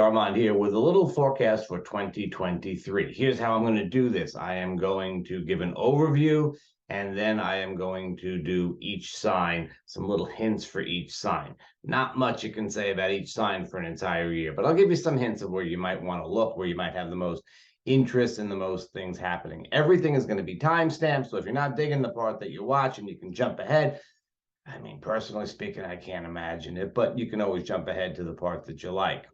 Armand here with a little forecast for 2023. Here's how I'm going to do this. I am going to give an overview, and then I am going to do each sign, some little hints for each sign. Not much you can say about each sign for an entire year, but I'll give you some hints of where you might want to look, where you might have the most interest and the most things happening. Everything is going to be timestamped, so if you're not digging the part that you're watching, you can jump ahead. I mean, personally speaking, I can't imagine it, but you can always jump ahead to the part that you like.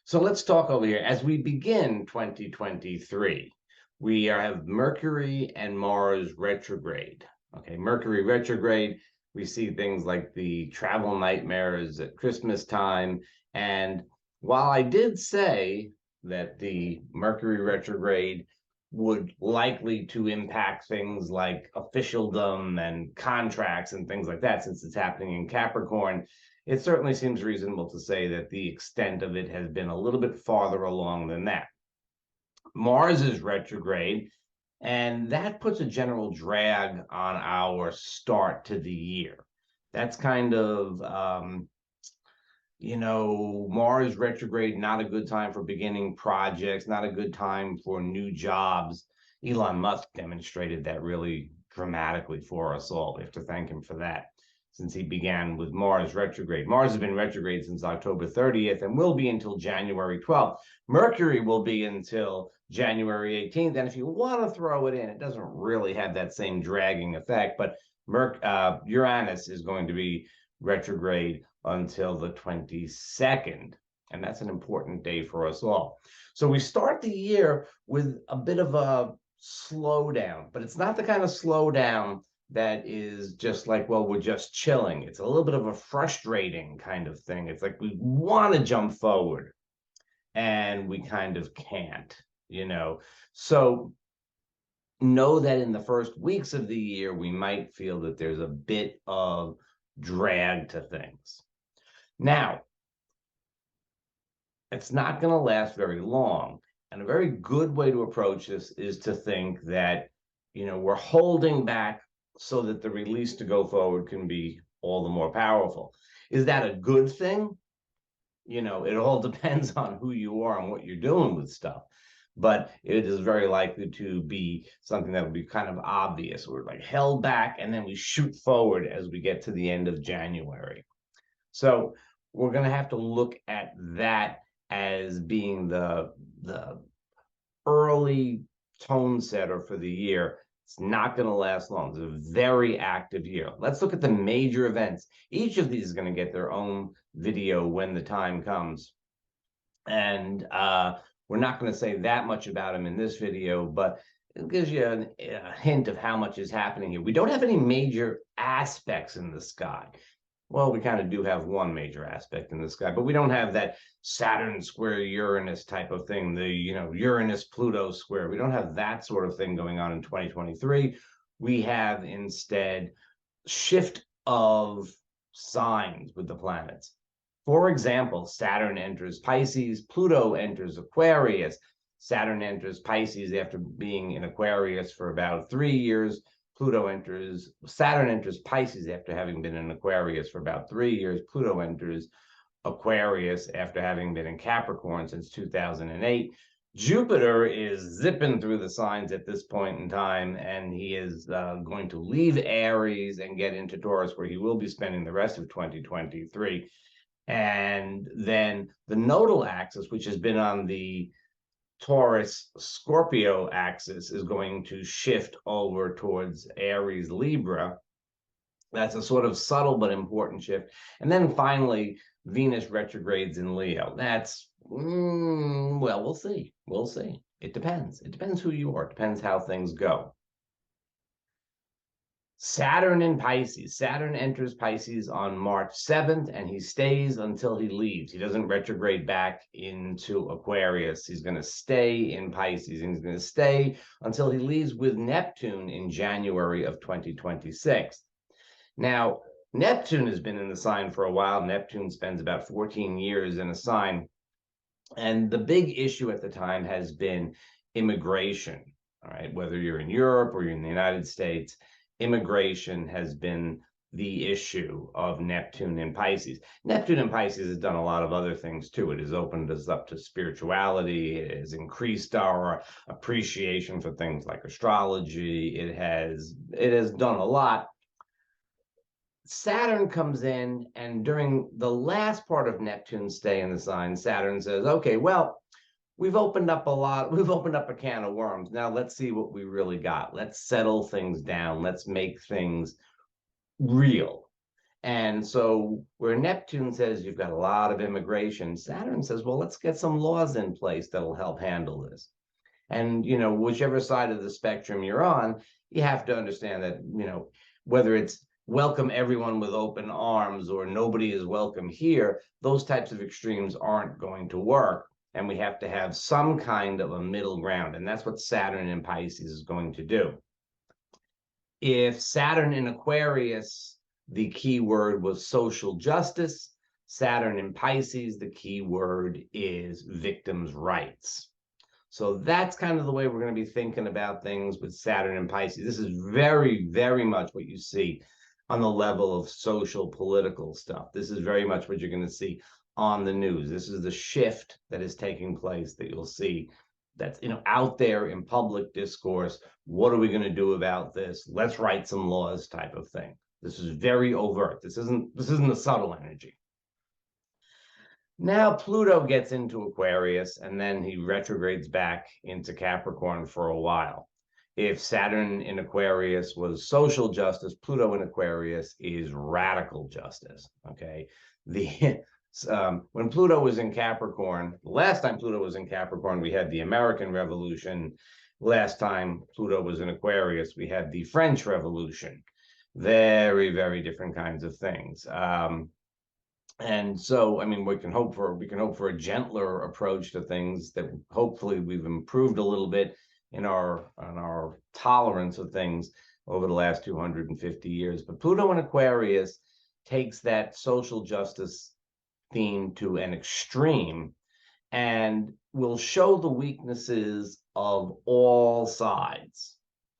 So let's talk over here. As we begin 2023, we have Mercury and Mars retrograde. Okay, Mercury retrograde, we see things like the travel nightmares at Christmas time. And while I did say that the Mercury retrograde would likely to impact things like officialdom and contracts and things like that, since it's happening in Capricorn, it certainly seems reasonable to say that the extent of it has been a little bit farther along than that. Mars is retrograde, and that puts a general drag on our start to the year. That's kind of Mars retrograde, not a good time for beginning projects, not a good time for new jobs. Elon Musk demonstrated that really dramatically for us all. We have to thank him for that, since he began with Mars retrograde. Mars has been retrograde since October 30th and will be until January 12th. Mercury will be until January 18th. And if you want to throw it in, it doesn't really have that same dragging effect, but Uranus is going to be retrograde until the 22nd, and that's an important day for us all. So we start the year with a bit of a slowdown, but it's not the kind of slowdown that is just like, well, we're just chilling. It's a little bit of a frustrating kind of thing. It's like we want to jump forward and we kind of can't, So know that in the first weeks of the year, we might feel that there's a bit of drag to things. Now, it's not going to last very long. And a very good way to approach this is to think that, we're holding back so that the release to go forward can be all the more powerful. Is that a good thing? It all depends on who you are and what you're doing with stuff. But it is very likely to be something that will be kind of obvious. We're like held back and then we shoot forward as we get to the end of January. So we're going to have to look at that as being the early tone setter for the year. It's not going to last long. It's a very active year. Let's look at the major events. Each of these is going to get their own video when the time comes. And we're not going to say that much about them in this video, but it gives you a hint of how much is happening here. We don't have any major aspects in the sky. Well, we kind of do have one major aspect in the sky, but we don't have that Saturn square Uranus type of thing, the Uranus-Pluto square. We don't have that sort of thing going on in 2023. We have instead shift of signs with the planets. For example, Saturn enters Pisces, Pluto enters Aquarius. Saturn enters Pisces after being in Aquarius for about 3 years. Saturn enters Pisces after having been in Aquarius for about 3 years. Pluto enters Aquarius after having been in Capricorn since 2008. Jupiter is zipping through the signs at this point in time, and he is going to leave Aries and get into Taurus, where he will be spending the rest of 2023. And then the nodal axis, which has been on the Taurus Scorpio axis, is going to shift over towards Aries Libra. That's a sort of subtle but important shift. And then finally, Venus retrogrades in Leo. That's, well, we'll see. We'll see. It depends. It depends who you are. It depends how things go. Saturn in Pisces. Saturn enters Pisces on March 7th, and he stays until he leaves. He doesn't retrograde back into Aquarius. He's going to stay in Pisces, and he's going to stay until he leaves with Neptune in January of 2026. Now, Neptune has been in the sign for a while. Neptune spends about 14 years in a sign. And the big issue at the time has been immigration, all right? Whether you're in Europe or you're in the United States, immigration has been the issue of Neptune in Pisces. Neptune in Pisces has done a lot of other things too. It has opened us up to spirituality. It has increased our appreciation for things like astrology. It has done a lot. Saturn comes in, and during the last part of Neptune's stay in the sign, Saturn says, okay, well, we've opened up a can of worms. Now let's see what we really got. Let's settle things down. Let's make things real. And so where Neptune says you've got a lot of immigration, Saturn says, well, let's get some laws in place that'll help handle this. And, whichever side of the spectrum you're on, you have to understand that, whether it's welcome everyone with open arms or nobody is welcome here, those types of extremes aren't going to work. And we have to have some kind of a middle ground. And that's what Saturn in Pisces is going to do. If Saturn in Aquarius, the key word was social justice, Saturn in Pisces, the key word is victims' rights. So that's kind of the way we're going to be thinking about things with Saturn and Pisces. This is very, very much what you see on the level of social, political stuff. This is very much what you're going to see on the news. This is the shift that is taking place that you'll see that's out there in public discourse. What are we going to do about this? Let's write some laws type of thing. This is very overt. This isn't a subtle energy. Now Pluto gets into Aquarius, and then he retrogrades back into Capricorn for a while. If Saturn in Aquarius was social justice, Pluto in Aquarius is radical justice. Okay, when Pluto was in Capricorn, the last time Pluto was in Capricorn, we had the American Revolution. Last time Pluto was in Aquarius, we had the French Revolution. Very, very different kinds of things. And so, I mean, we can hope for a gentler approach to things, that hopefully we've improved a little bit in our tolerance of things over the last 250 years. But Pluto in Aquarius takes that social justice theme to an extreme and will show the weaknesses of all sides.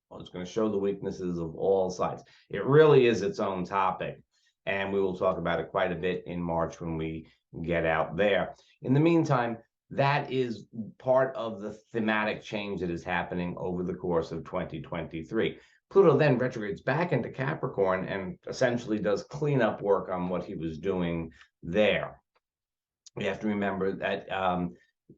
Well, it's going to show the weaknesses of all sides. It really is its own topic. And we will talk about it quite a bit in March when we get out there. In the meantime, that is part of the thematic change that is happening over the course of 2023. Pluto then retrogrades back into Capricorn and essentially does cleanup work on what he was doing there. We have to remember that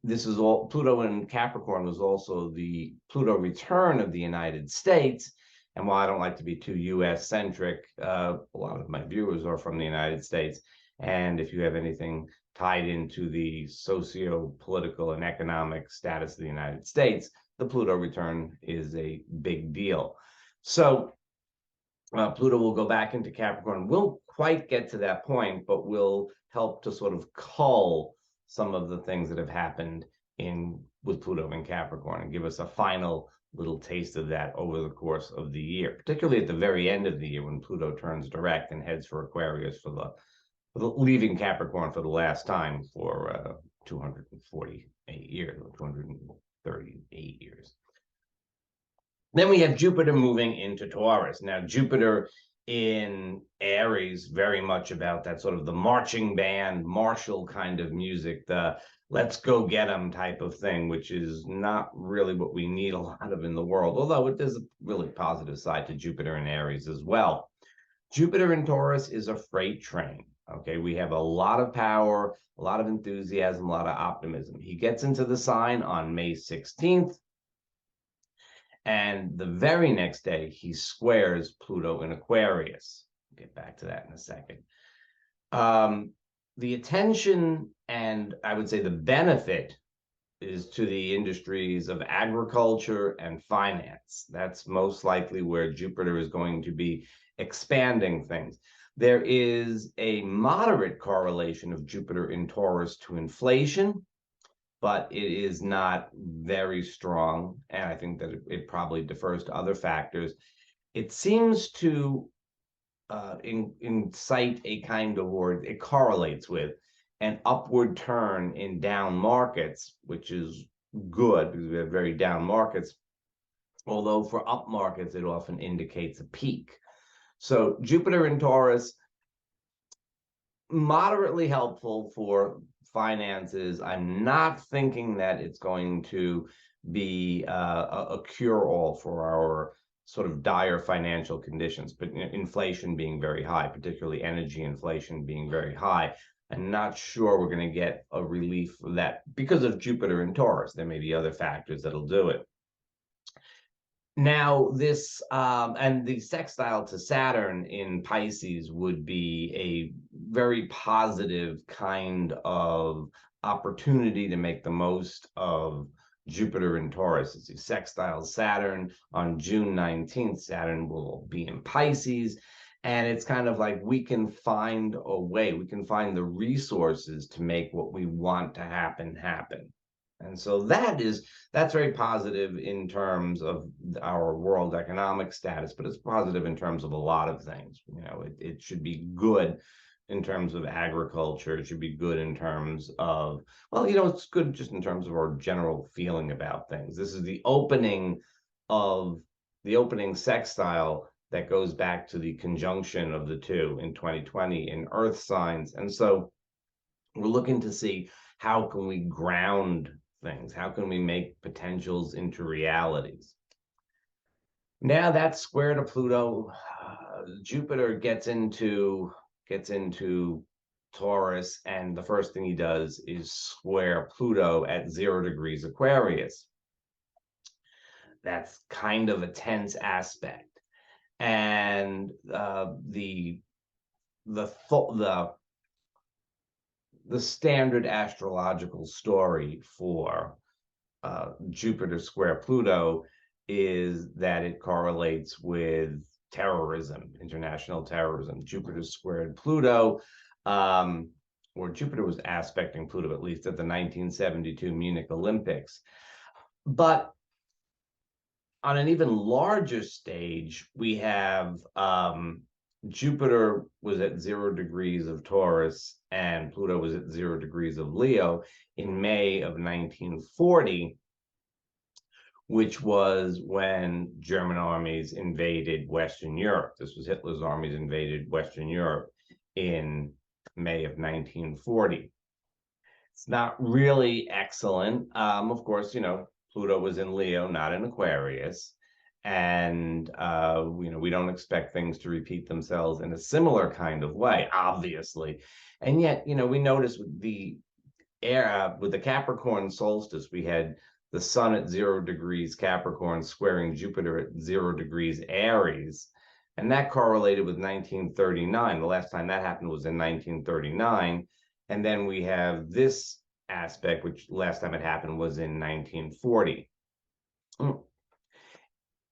this is all Pluto in Capricorn was also the Pluto return of the United States. And while I don't like to be too US centric, a lot of my viewers are from the United States. And if you have anything tied into the socio-political and economic status of the United States, the Pluto return is a big deal. So Pluto will go back into Capricorn. We'll quite get to that point, but will help to sort of cull some of the things that have happened with Pluto in Capricorn and give us a final little taste of that over the course of the year, particularly at the very end of the year when Pluto turns direct and heads for Aquarius for the leaving Capricorn for the last time for 248 years or 238 years. Then we have Jupiter moving into Taurus. Now, Jupiter in Aries, very much about that sort of the marching band, martial kind of music, the let's go get them type of thing, which is not really what we need a lot of in the world, although it is a really positive side to Jupiter in Aries as well. Jupiter in Taurus is a freight train. Okay, we have a lot of power, a lot of enthusiasm, a lot of optimism. He gets into the sign on May 16th. And the very next day, he squares Pluto in Aquarius. I'll get back to that in a second. The attention and I would say the benefit is to the industries of agriculture and finance. That's most likely where Jupiter is going to be expanding things. There is a moderate correlation of Jupiter in Taurus to inflation, but it is not very strong. And I think that it probably defers to other factors. It seems to incite a kind of, or it correlates with an upward turn in down markets, which is good because we have very down markets. Although for up markets, it often indicates a peak. So Jupiter in Taurus, moderately helpful for finances. I'm not thinking that it's going to be a cure-all for our sort of dire financial conditions, but inflation being very high, particularly energy inflation being very high. I'm not sure we're going to get a relief for that because of Jupiter in Taurus. There may be other factors that'll do it. Now, this and the sextile to Saturn in Pisces would be a very positive kind of opportunity to make the most of Jupiter in Taurus. It's a sextile Saturn on June 19th. Saturn will be in Pisces. And it's kind of like we can find a way, we can find the resources to make what we want to happen happen. And so that's very positive in terms of our world economic status, but it's positive in terms of a lot of things. You know, it should be good in terms of agriculture. It should be good in terms of, well, you know, it's good just in terms of our general feeling about things. This is the opening sextile that goes back to the conjunction of the two in 2020 in Earth signs. And so we're looking to see how can we ground things? How can we make potentials into realities? Now that's square to Pluto. Jupiter gets into Taurus, and the first thing he does is square Pluto at 0 degrees Aquarius. That's kind of a tense aspect, and the standard astrological story for Jupiter square Pluto is that it correlates with terrorism, international terrorism. Jupiter squared Pluto, or Jupiter was aspecting Pluto, at least at the 1972 Munich Olympics. But on an even larger stage, we have Jupiter was at 0 degrees of Taurus and Pluto was at 0 degrees of Leo in May of 1940, which was when German armies invaded Western Europe. This was Hitler's armies invaded Western Europe in May of 1940. It's not really excellent. Of course, you know, Pluto was in Leo, not in Aquarius. And we don't expect things to repeat themselves in a similar kind of way, obviously. And yet, you know, we notice with the Capricorn solstice, we had the sun at 0 degrees Capricorn squaring Jupiter at 0 degrees Aries. And that correlated with 1939. The last time that happened was in 1939. And then we have this aspect, which last time it happened was in 1940.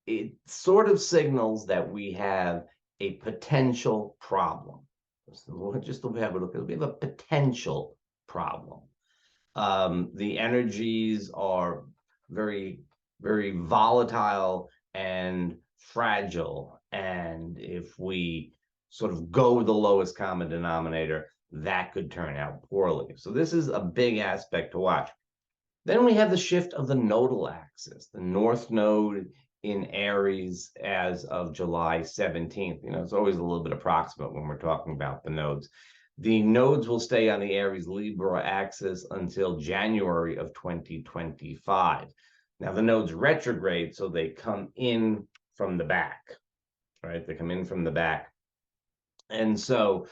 It sort of signals that we have a potential problem. Just we have a potential problem. The energies are very, very volatile and fragile. And if we sort of go with the lowest common denominator, that could turn out poorly. So this is a big aspect to watch. Then we have the shift of the nodal axis. The North Node in Aries as of July 17th. You know, it's always a little bit approximate when we're talking about the nodes. The nodes will stay on the Aries Libra axis until January of 2025. Now the nodes retrograde, so they come in from the back, right? They come in from the back. And so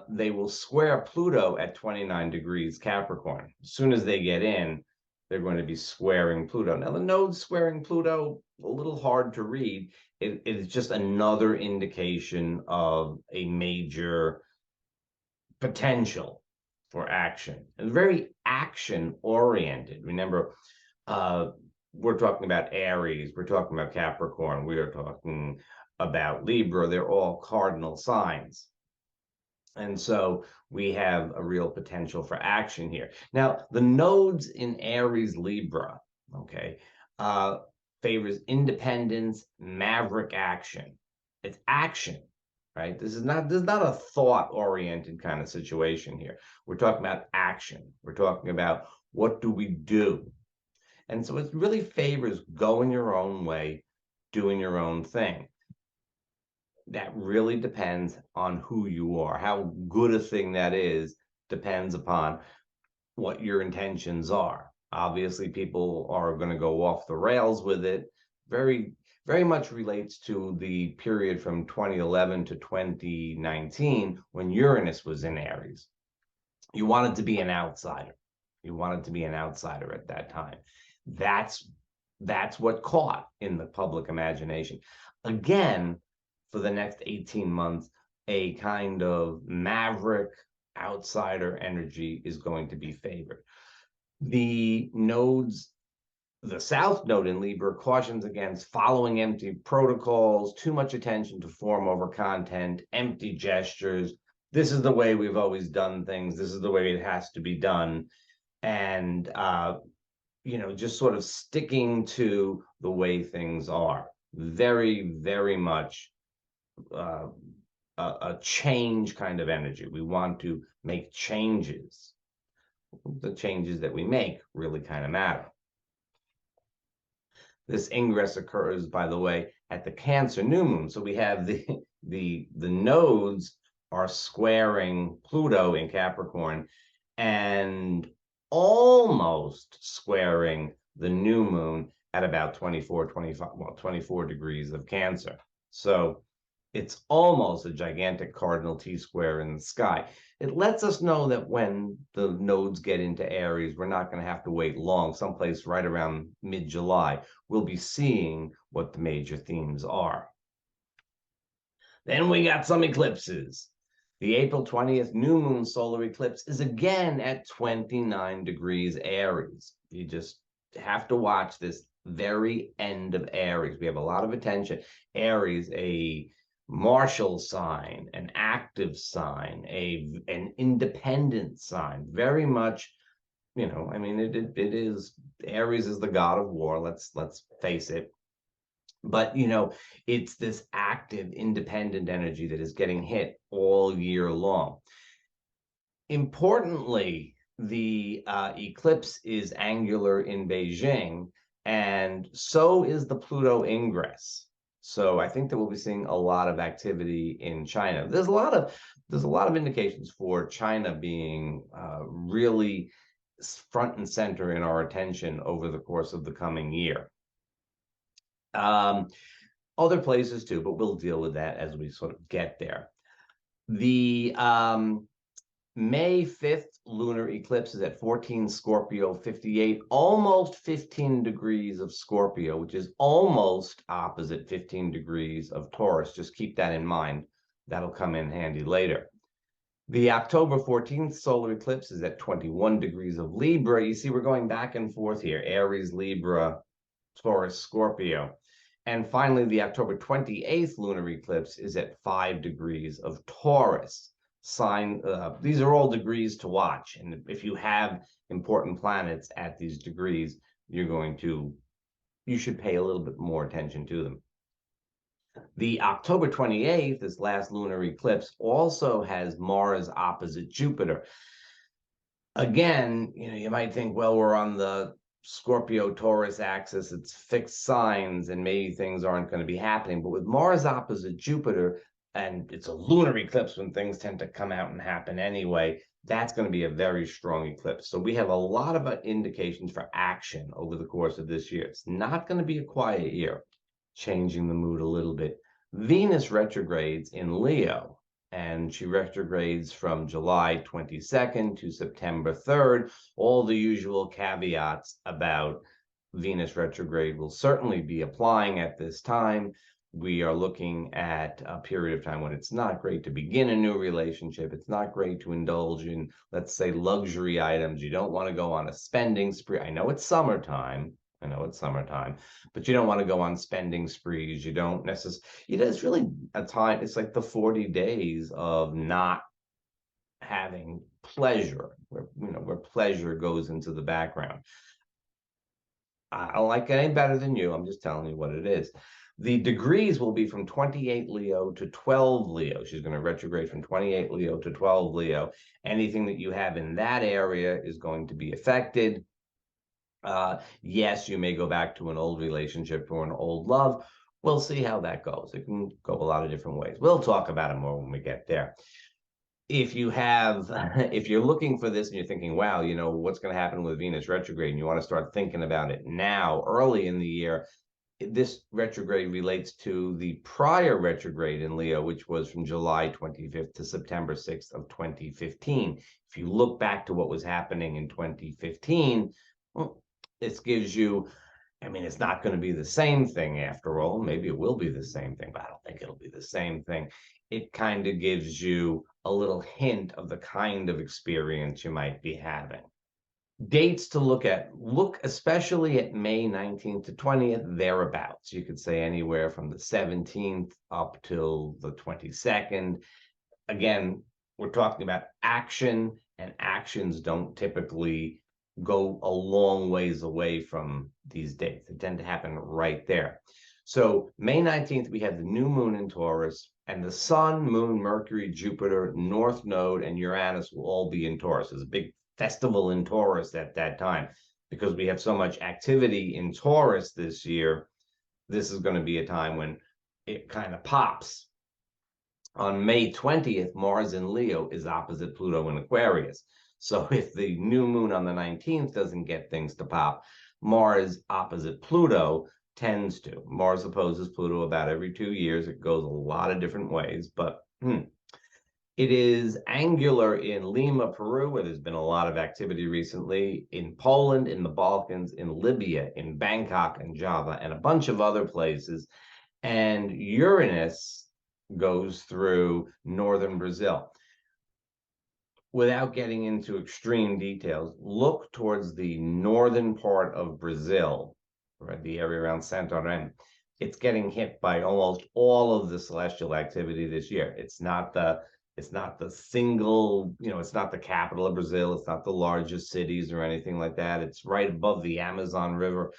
they will square Pluto at 29 degrees Capricorn. As soon as they get in, they're going to be squaring Pluto. Now, the nodes squaring Pluto, a little hard to read. It is just another indication of a major potential for action. It's very action-oriented. Remember, we're talking about Aries, we're talking about Capricorn, we are talking about Libra. They're all cardinal signs. And so we have a real potential for action here. Now, the nodes in Aries Libra, okay, favors independence, maverick action. It's action, right? This is not a thought-oriented kind of situation here. We're talking about action. We're talking about what do we do? And so it really favors going your own way, doing your own thing. that really depends on who you are. How good a thing that is depends upon what your intentions are. Obviously, people are going to go off the rails with it. Very much relates to the period from 2011 to 2019 when Uranus was in Aries. You wanted to be an outsider. You wanted to be an outsider at that time. That's what caught in the public imagination. Again, for the next 18 months, a kind of maverick outsider energy is going to be favored. The nodes, the South Node in Libra cautions against following empty protocols, too much attention to form over content, empty gestures. This is the way we've always done things. This is the way it has to be done. And, just sort of sticking to the way things are. Very, very much a change kind of energy. We want to make changes. The changes that we make really kind of matter. This ingress occurs, by the way, at the Cancer new moon. So we have the nodes are squaring Pluto in Capricorn and almost squaring the new moon at about 24 degrees of Cancer. So it's almost a gigantic cardinal T-square in the sky. It lets us know that when the nodes get into Aries, we're not going to have to wait long. Someplace right around mid-July, we'll be seeing what the major themes are. Then we got some eclipses. The April 20th new moon solar eclipse is again at 29 degrees Aries. You just have to watch this very end of Aries. We have a lot of attention. Aries, a martial sign, an active sign, an independent sign, very much, I mean, it is, Aries is the god of war, let's face it. But, it's this active, independent energy that is getting hit all year long. Importantly, the eclipse is angular in Beijing, and so is the Pluto ingress. So I think that we'll be seeing a lot of activity in China. There's a lot of indications for China being really front and center in our attention over the course of the coming year. Other places too, but we'll deal with that as we sort of get there. The May 5th lunar eclipse is at 14 Scorpio 58, almost 15 degrees of Scorpio, which is almost opposite 15 degrees of Taurus. Just keep that in mind. That'll come in handy later. The October 14th solar eclipse is at 21 degrees of Libra. You see, we're going back and forth here. Aries, Libra, Taurus, Scorpio. And finally, the October 28th lunar eclipse is at 5 degrees of Taurus. These are all degrees to watch, and if you have important planets at these degrees, you should pay a little bit more attention to them. The October 28th, this last lunar eclipse, also has Mars opposite Jupiter. Again, you might think, well, we're on the Scorpio Taurus axis, it's fixed signs, and maybe things aren't going to be happening. But with Mars opposite Jupiter, and it's a lunar eclipse when things tend to come out and happen anyway, that's going to be a very strong eclipse. So we have a lot of indications for action over the course of this year. It's not going to be a quiet year, changing the mood a little bit. Venus retrogrades in Leo, and she retrogrades from July 22nd to September 3rd. All the usual caveats about Venus retrograde will certainly be applying at this time. We are looking at a period of time when it's not great to begin a new relationship. It's not great to indulge in, let's say, luxury items. You don't want to go on a spending spree. I know it's summertime, but you don't want to go on spending sprees. You don't necessarily, it's really a time, it's like the 40 days of not having pleasure, where pleasure goes into the background. I don't like it any better than you. I'm just telling you what it is. The degrees will be from 28 Leo to 12 Leo. She's going to retrograde from 28 Leo to 12 Leo. Anything that you have in that area is going to be affected. Yes, you may go back to an old relationship or an old love, We'll see how that goes. It can go a lot of different ways. We'll talk about it more when we get there. If you have, if you're looking for this and you're thinking, wow, you know, what's going to happen with Venus retrograde, and you want to start thinking about it now, early in the year, this retrograde relates to the prior retrograde in Leo, which was from July 25th to September 6th of 2015. If you look back to what was happening in 2015, well, this gives you, I mean, it's not going to be the same thing after all. Maybe it will be the same thing, but I don't think it'll be the same thing. It kind of gives you a little hint of the kind of experience you might be having. Dates to look at, look especially at May 19th to 20th, thereabouts. You could say anywhere from the 17th up till the 22nd. Again, we're talking about action, and actions don't typically go a long ways away from these dates. They tend to happen right there. So May 19th, we have the new moon in Taurus, and the Sun, Moon, Mercury, Jupiter, North Node, and Uranus will all be in Taurus. There's a big festival in Taurus at that time. Because we have so much activity in Taurus this year, this is going to be a time when it kind of pops. On May 20th, Mars in Leo is opposite Pluto in Aquarius. So if the new moon on the 19th doesn't get things to pop, Mars opposite Pluto tends to. Mars opposes Pluto about every 2 years. It goes a lot of different ways, but it is angular in Lima, Peru, where there's been a lot of activity recently, in Poland, in the Balkans, in Libya, in Bangkok and Java, and a bunch of other places. And Uranus goes through northern Brazil. Without getting into extreme details, look towards the northern part of Brazil, right, the area around Santarém. It's getting hit by almost all of the celestial activity this year. It's not the single, you know, it's not the capital of Brazil. It's not the largest cities or anything like that. It's right above the Amazon River.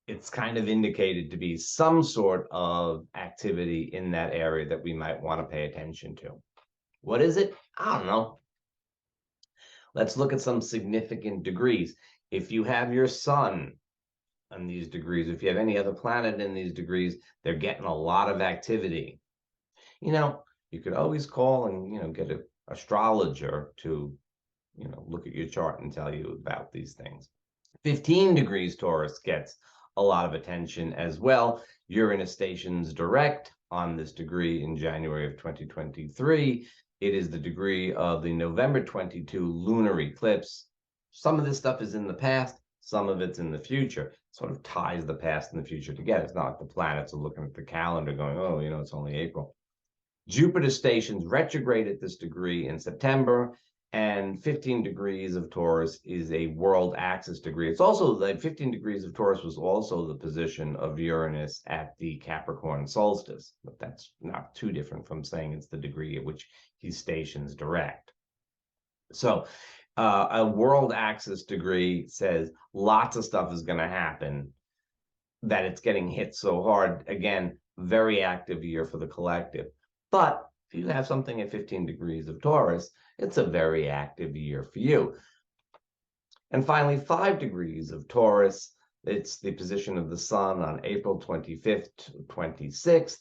It's kind of indicated to be some sort of activity in that area that we might want to pay attention to. What is it? I don't know. Let's look at some significant degrees. If you have your sun on these degrees, if you have any other planet in these degrees, they're getting a lot of activity. You know, you could always call and, you know, get an astrologer to, you know, look at your chart and tell you about these things. 15 degrees Taurus gets a lot of attention as well. Uranus stations direct on this degree in January of 2023. It is the degree of the November 22 lunar eclipse. Some of this stuff is in the past, some of it's in the future. It sort of ties the past and the future together. It's not like the planets are looking at the calendar going, oh, you know, it's only April. Jupiter stations retrograde at this degree in September, and 15 degrees of Taurus is a world axis degree. It's also like 15 degrees of Taurus was also the position of Uranus at the Capricorn solstice, but that's not too different from saying it's the degree at which he stations direct. So a world axis degree says lots of stuff is going to happen, that it's getting hit so hard. Again, very active year for the collective. But if you have something at 15 degrees of Taurus, it's a very active year for you. And finally, 5 degrees of Taurus, it's the position of the sun on April 25th to 26th.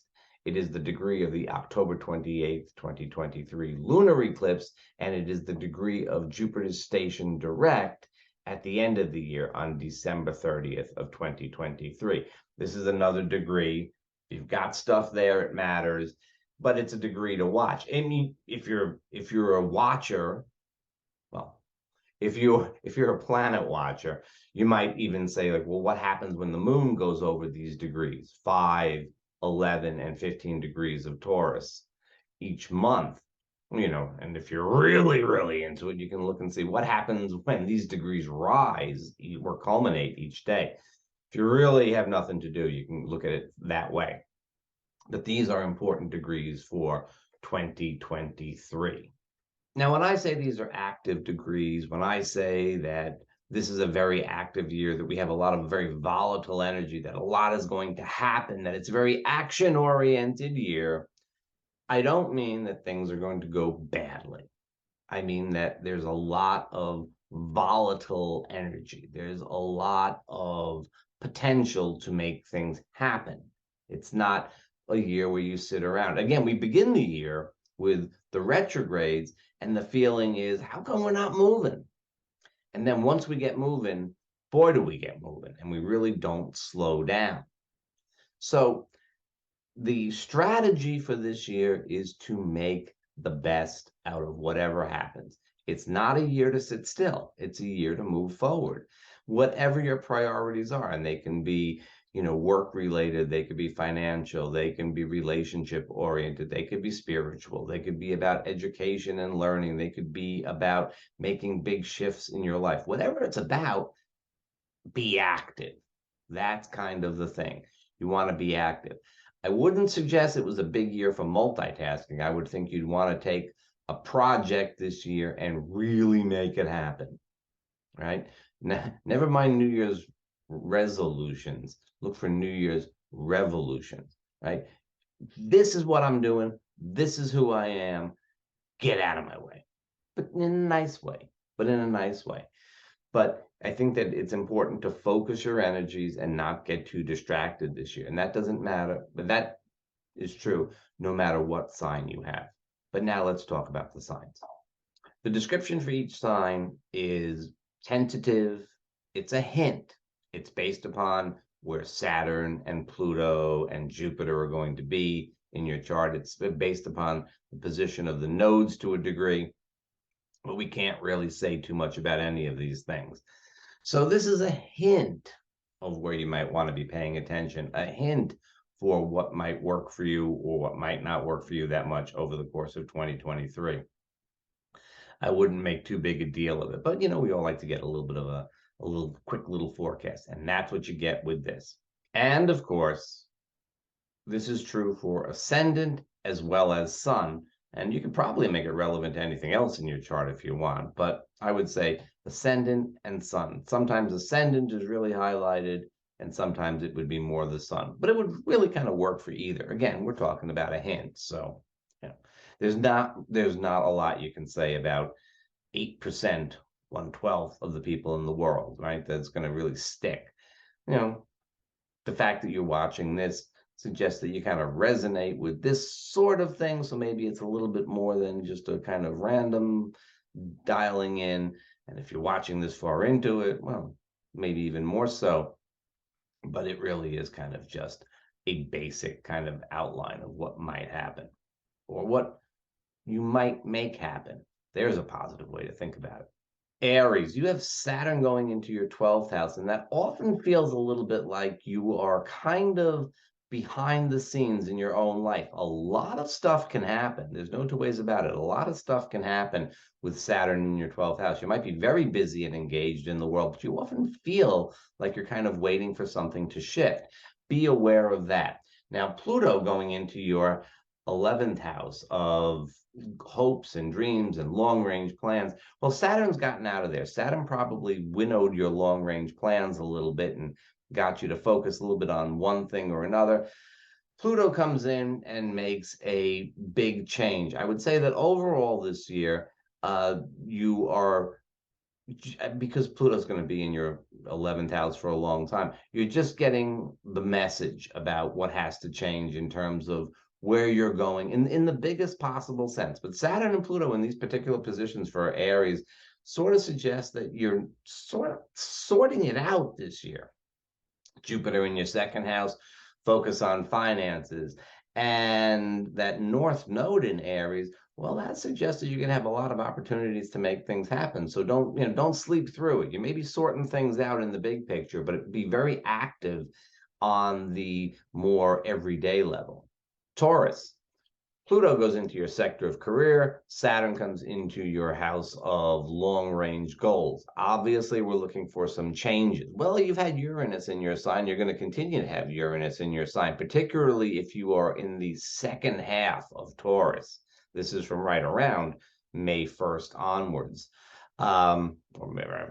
It is the degree of the October 28th, 2023 lunar eclipse, and it is the degree of Jupiter's station direct at the end of the year on December 30th of 2023. This is another degree. If you've got stuff there, it matters, but it's a degree to watch. I mean, if you're a watcher, well, if you're a planet watcher, you might even say, like, well, what happens when the moon goes over these degrees, 5, 11, and 15 degrees of Taurus each month? You know, and if you're really, really into it, you can look and see what happens when these degrees rise or culminate each day. If you really have nothing to do, you can look at it that way. But these are important degrees for 2023. Now, when I say these are active degrees, when I say that this is a very active year, that we have a lot of very volatile energy, that a lot is going to happen, that it's a very action-oriented year, I don't mean that things are going to go badly. I mean that there's a lot of volatile energy. There's a lot of potential to make things happen. It's not a year where you sit around. Again, we begin the year with the retrogrades, and the feeling is, how come we're not moving? And then once we get moving, boy, do we get moving, and we really don't slow down. So the strategy for this year is to make the best out of whatever happens. It's not a year to sit still. It's a year to move forward. Whatever your priorities are, and they can be, work related, they could be financial, they can be relationship oriented, they could be spiritual, they could be about education and learning, they could be about making big shifts in your life. Whatever it's about, be active. That's kind of the thing. You want to be active. I wouldn't suggest it was a big year for multitasking. I would think you'd want to take a project this year and really make it happen, right? Never mind New Year's resolutions. Look for New Year's revolutions, right? This is what I'm doing. This is who I am. Get out of my way. But in a nice way. But I think that it's important to focus your energies and not get too distracted this year. And that doesn't matter, but that is true no matter what sign you have. But now let's talk about the signs. The description for each sign is tentative. It's a hint. It's based upon where Saturn and Pluto and Jupiter are going to be in your chart. It's based upon the position of the nodes to a degree, but we can't really say too much about any of these things. So this is a hint of where you might want to be paying attention, a hint for what might work for you or what might not work for you that much over the course of 2023. I wouldn't make too big a deal of it, but we all like to get a little bit of a quick little forecast, and that's what you get with this. And of course, this is true for ascendant as well as sun, and you could probably make it relevant to anything else in your chart if you want, but I would say ascendant and sun. Sometimes ascendant is really highlighted, and sometimes it would be more the sun, but it would really kind of work for either. Again, we're talking about a hint, so there's not a lot you can say about 8%, 1/12 of the people in the world, right? That's going to really stick. The fact that you're watching this suggests that you kind of resonate with this sort of thing. So maybe it's a little bit more than just a kind of random dialing in. And if you're watching this far into it, well, maybe even more so. But it really is kind of just a basic kind of outline of what might happen or what you might make happen. There's a positive way to think about it. Aries, you have Saturn going into your 12th house, and that often feels a little bit like you are kind of behind the scenes in your own life. A lot of stuff can happen. There's no two ways about it. A lot of stuff can happen with Saturn in your 12th house. You might be very busy and engaged in the world, but you often feel like you're kind of waiting for something to shift. Be aware of that. Now, Pluto going into your 11th house of hopes and dreams and long-range plans. Well, Saturn's gotten out of there. Saturn probably winnowed your long-range plans a little bit and got you to focus a little bit on one thing or another. Pluto comes in and makes a big change. I would say that overall this year, you are, because Pluto's going to be in your 11th house for a long time, you're just getting the message about what has to change in terms of where you're going in the biggest possible sense. But Saturn and Pluto in these particular positions for Aries sort of suggest that you're sort of sorting it out this year. Jupiter in your second house, focus on finances. And that North Node in Aries, well, that suggests that you're going to have a lot of opportunities to make things happen. So don't sleep through it. You may be sorting things out in the big picture, but be very active on the more everyday level. Taurus, Pluto goes into your sector of career. Saturn comes into your house of long-range goals. Obviously, we're looking for some changes. Well, you've had Uranus in your sign. You're going to continue to have Uranus in your sign, particularly if you are in the second half of Taurus. This is from right around May 1st onwards, or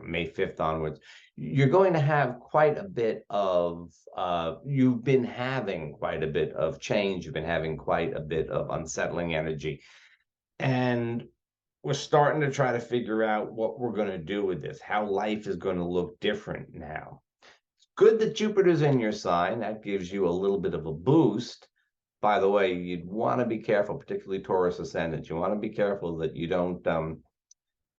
May 5th onwards. You're going to have quite a bit of, you've been having quite a bit of change. You've been having quite a bit of unsettling energy. And we're starting to try to figure out what we're going to do with this, how life is going to look different now. Good that Jupiter's in your sign. That gives you a little bit of a boost. By the way, you'd want to be careful, particularly Taurus ascendant. You want to be careful that you don't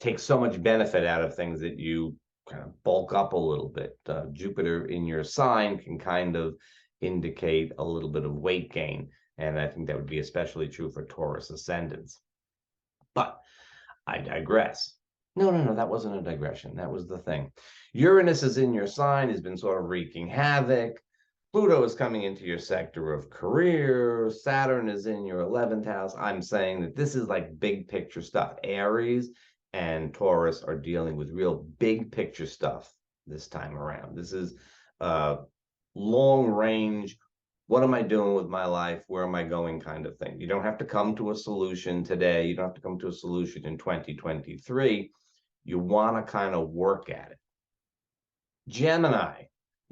take so much benefit out of things that you kind of bulk up a little bit. Jupiter in your sign can kind of indicate a little bit of weight gain. And I think that would be especially true for Taurus ascendants. But I digress. No, that wasn't a digression. That was the thing. Uranus is in your sign, has been sort of wreaking havoc. Pluto is coming into your sector of career. Saturn is in your 11th house. I'm saying that this is like big picture stuff. Aries and Taurus are dealing with real big picture stuff this time around. This is long range. What am I doing with my life? Where am I going kind of thing. You don't have to come to a solution today. You don't have to come to a solution in 2023. You want to kind of work at it. Gemini,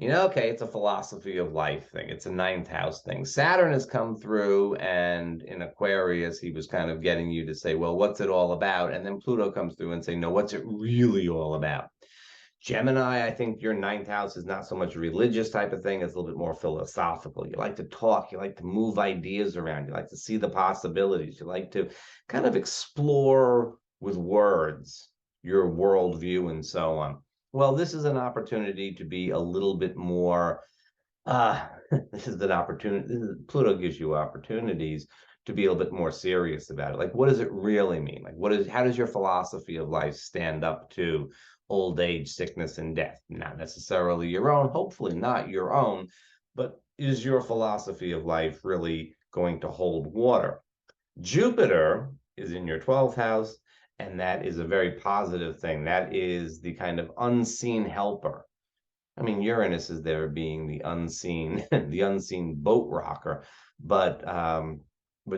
okay, it's a philosophy of life thing. It's a 9th house thing. Saturn has come through, and in Aquarius, he was kind of getting you to say, well, what's it all about? And then Pluto comes through and say, no, what's it really all about? Gemini, I think your 9th house is not so much a religious type of thing. It's a little bit more philosophical. You like to talk. You like to move ideas around. You like to see the possibilities. You like to kind of explore with words your worldview and so on. Well, this is an opportunity to be a little bit more, this is an opportunity, Pluto gives you opportunities to be a little bit more serious about it. Like, what does it really mean? Like, how does your philosophy of life stand up to old age, sickness, and death? Not necessarily your own, hopefully not your own, but is your philosophy of life really going to hold water? Jupiter is in your 12th house, and that is a very positive thing. That is the kind of unseen helper. I mean, Uranus is there being the unseen, the unseen boat rocker, but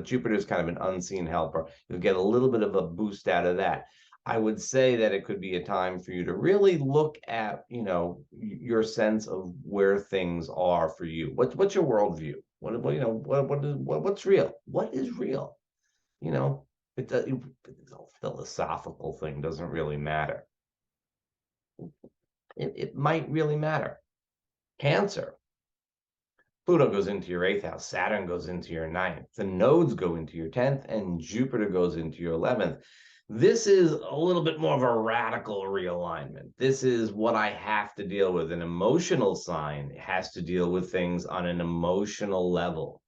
Jupiter is kind of an unseen helper. You'll get a little bit of a boost out of that. I would say that it could be a time for you to really look at, your sense of where things are for you. What's your worldview? What's real? What is real? The philosophical thing doesn't really matter. It might really matter. Cancer. Pluto goes into your 8th house. Saturn goes into your 9th. The nodes go into your 10th, and Jupiter goes into your 11th. This is a little bit more of a radical realignment. This is what I have to deal with. An emotional sign has to deal with things on an emotional level,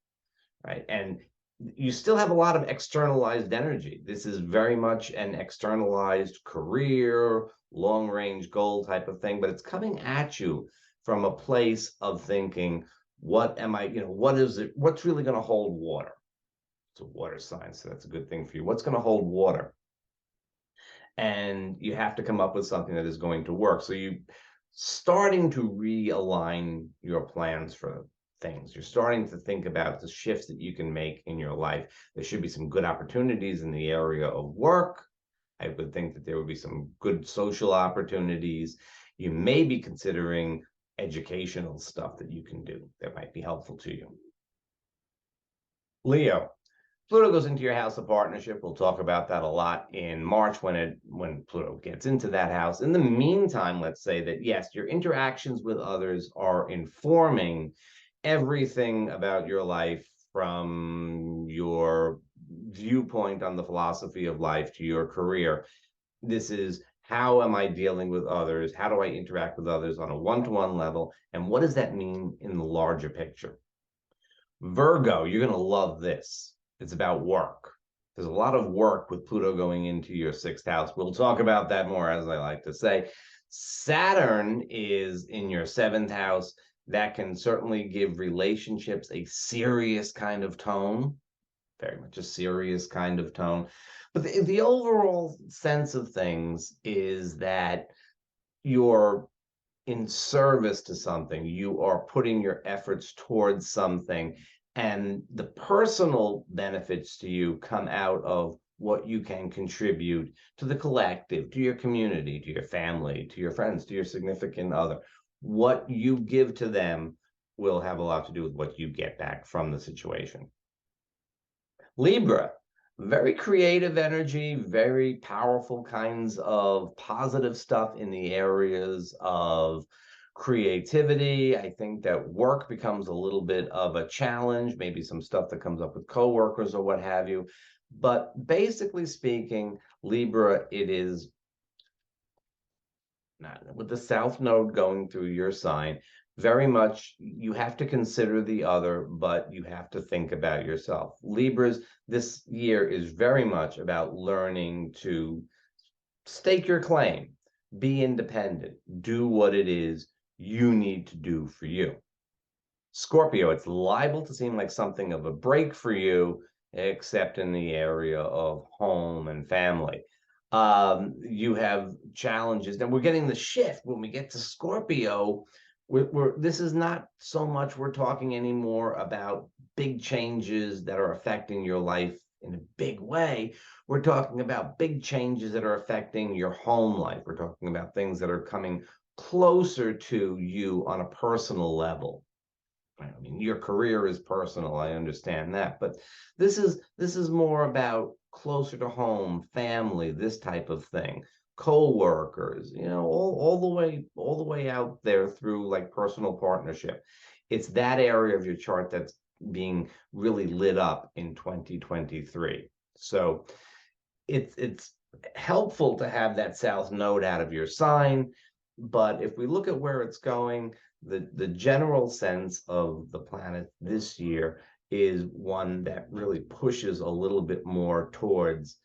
right? And you still have a lot of externalized energy. This is very much an externalized career, long-range goal type of thing, but it's coming at you from a place of thinking, what am I, what is it, what's really going to hold water? It's a water sign, so that's a good thing for you. What's going to hold water? And you have to come up with something that is going to work. So you starting to realign your plans for things. You're starting to think about the shifts that you can make in your life. There should be some good opportunities in the area of work. I would think that there would be some good social opportunities. You may be considering educational stuff that you can do that might be helpful to you. Leo, Pluto goes into your house of partnership. We'll talk about that a lot in March when Pluto gets into that house. In the meantime, let's say that, yes, your interactions with others are informing everything about your life, from your viewpoint on the philosophy of life to your career. This is, how am I dealing with others? How do I interact with others on a one-to-one level? And what does that mean in the larger picture? Virgo, you're going to love this. It's about work. There's a lot of work with Pluto going into your 6th house. We'll talk about that more, as I like to say. Saturn is in your 7th house. That can certainly give relationships a serious kind of tone, very much a serious kind of tone. But the overall sense of things is that you're in service to something. You are putting your efforts towards something, and the personal benefits to you come out of what you can contribute to the collective, to your community, to your family, to your friends, to your significant other. What you give to them will have a lot to do with what you get back from the situation. Libra, very creative energy, very powerful kinds of positive stuff in the areas of creativity. I think that work becomes a little bit of a challenge, maybe some stuff that comes up with coworkers or what have you. But basically speaking, Libra, it is not with the South Node going through your sign. Very much you have to consider the other, but you have to think about yourself. Libras, this year is very much about learning to stake your claim, be independent, do what it is you need to do for you. Scorpio, it's liable to seem like something of a break for you, except in the area of home and family. You have challenges. Now we're getting the shift when we get to Scorpio. This is not so much we're talking anymore about big changes that are affecting your life in a big way. We're talking about big changes that are affecting your home life. We're talking about things that are coming closer to you on a personal level. I mean, your career is personal, I understand that, but this is more about closer to home, family, this type of thing, co-workers, all the way out there through like personal partnership. It's that area of your chart that's being really lit up in 2023. So it's helpful to have that South Node out of your sign, but if we look at where it's going, the general sense of the planet this year is one that really pushes a little bit more towards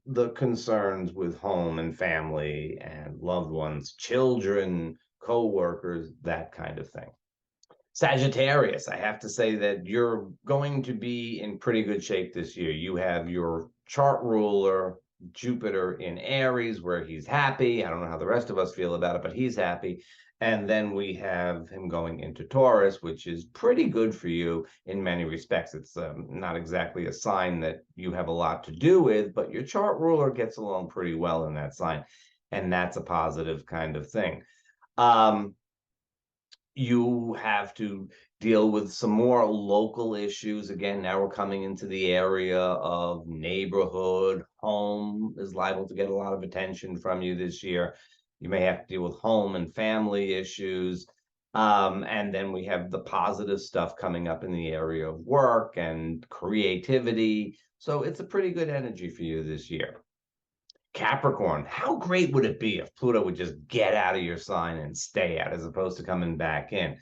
the concerns with home and family and loved ones, children, co-workers, that kind of thing. Sagittarius, I have to say that you're going to be in pretty good shape this year. You have your chart ruler, Jupiter in Aries, where he's happy. I don't know how the rest of us feel about it, but he's happy. And then we have him going into Taurus, which is pretty good for you in many respects. It's not exactly a sign that you have a lot to do with, but your chart ruler gets along pretty well in that sign. And that's a positive kind of thing. You have to deal with some more local issues. Again, now we're coming into the area of neighborhood. Home is liable to get a lot of attention from you this year. You may have to deal with home and family issues. And then we have the positive stuff coming up in the area of work and creativity. So it's a pretty good energy for you this year. Capricorn, how great would it be if Pluto would just get out of your sign and stay out as opposed to coming back in?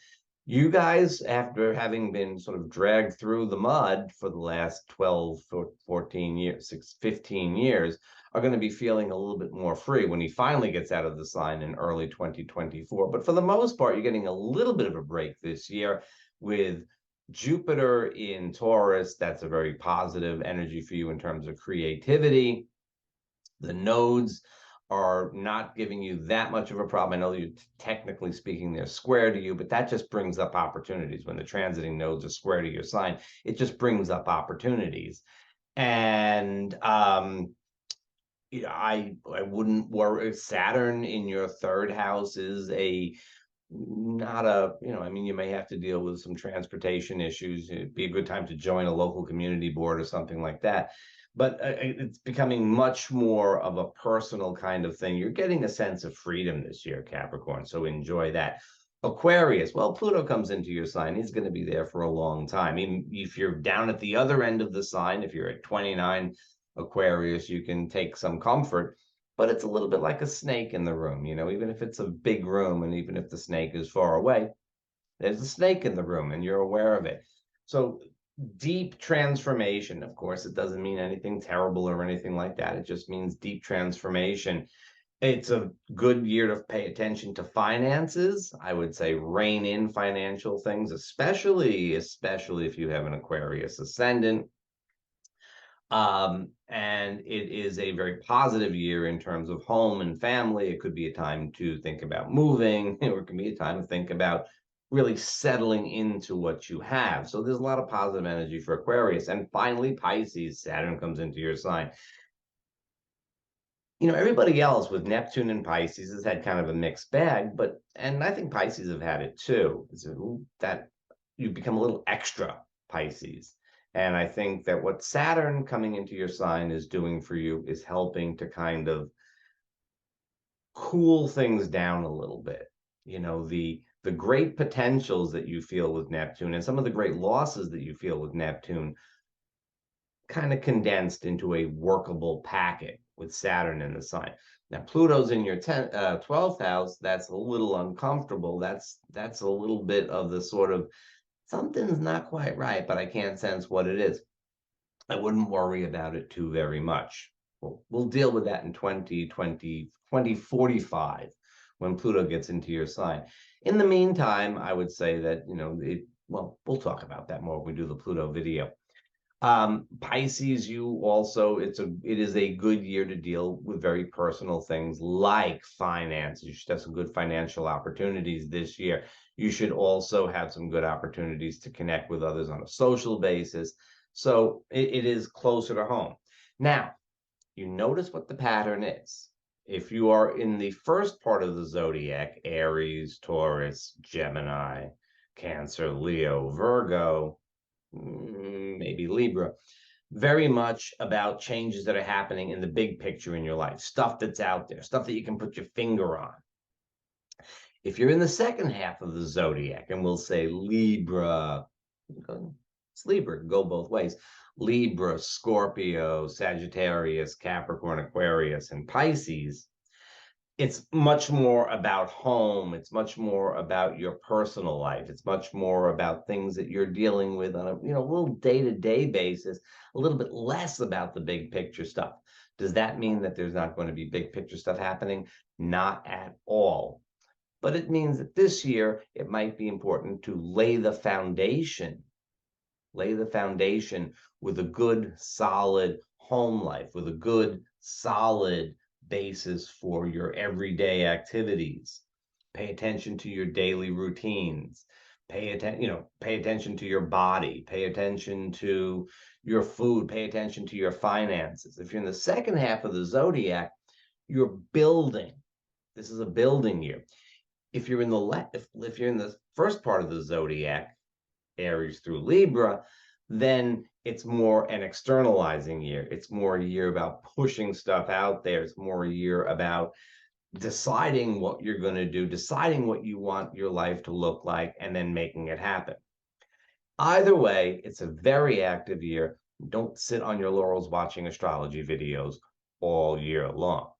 You guys, after having been sort of dragged through the mud for the last 12, 14 years, 15 years, are going to be feeling a little bit more free when he finally gets out of the sign in early 2024. But for the most part, you're getting a little bit of a break this year with Jupiter in Taurus. That's a very positive energy for you in terms of creativity. The nodes are not giving you that much of a problem. I know you, technically speaking, they're square to you, but that just brings up opportunities. When the transiting nodes are square to your sign, it just brings up opportunities. And I wouldn't worry. Saturn in your third house is not a, I mean, you may have to deal with some transportation issues. It'd be a good time to join a local community board or something like that. But it's becoming much more of a personal kind of thing. You're getting a sense of freedom this year, Capricorn, so enjoy that. Aquarius, well, Pluto comes into your sign. He's going to be there for a long time. Even if you're down at the other end of the sign, if you're at 29 Aquarius, you can take some comfort, but it's a little bit like a snake in the room. Even if it's a big room and even if the snake is far away, there's a snake in the room and you're aware of it. So deep transformation. Of course, it doesn't mean anything terrible or anything like that. It just means deep transformation. It's a good year to pay attention to finances. I would say rein in financial things, especially if you have an Aquarius ascendant. And it is a very positive year in terms of home and family. It could be a time to think about moving, or it can be a time to think about really settling into what you have. So there's a lot of positive energy for Aquarius. And finally, Pisces, Saturn comes into your sign. Everybody else with Neptune and Pisces has had kind of a mixed bag, and I think Pisces have had it too. That you become a little extra Pisces. And I think that what Saturn coming into your sign is doing for you is helping to kind of cool things down a little bit. You know, the great potentials that you feel with Neptune and some of the great losses that you feel with Neptune kind of condensed into a workable packet with Saturn in the sign. Now, Pluto's in your 12th house. That's a little uncomfortable. That's a little bit of the sort of something's not quite right, but I can't sense what it is. I wouldn't worry about it too very much. We'll deal with that in 2045 when Pluto gets into your sign. In the meantime, I would say that, well, we'll talk about that more when we do the Pluto video. Pisces, it is a good year to deal with very personal things like finance. You should have some good financial opportunities this year. You should also have some good opportunities to connect with others on a social basis. So it is closer to home. Now, you notice what the pattern is. If you are in the first part of the zodiac, Aries, Taurus, Gemini, Cancer, Leo, Virgo, maybe Libra, very much about changes that are happening in the big picture in your life, stuff that's out there, stuff that you can put your finger on. If you're in the second half of the zodiac, and we'll say Libra, it's Libra, go both ways. Libra, Scorpio, Sagittarius, Capricorn, Aquarius, and Pisces, it's much more about home. It's much more about your personal life. It's much more about things that you're dealing with on a little day-to-day basis, a little bit less about the big picture stuff. Does that mean that there's not going to be big picture stuff happening? Not at all. But it means that this year it might be important to lay the foundation with a good, solid home life, with a good, solid basis for your everyday activities. Pay attention to your daily routines. Pay attention to your body. Pay attention to your food. Pay attention to your finances. If you're in the second half of the zodiac, you're building. This is a building year. If you're in the first part of the zodiac, Aries through Libra, then it's more an externalizing year. It's more a year about pushing stuff out there. It's more a year about deciding what you're going to do, deciding what you want your life to look like, and then making it happen. Either way, it's a very active year. Don't sit on your laurels watching astrology videos all year long.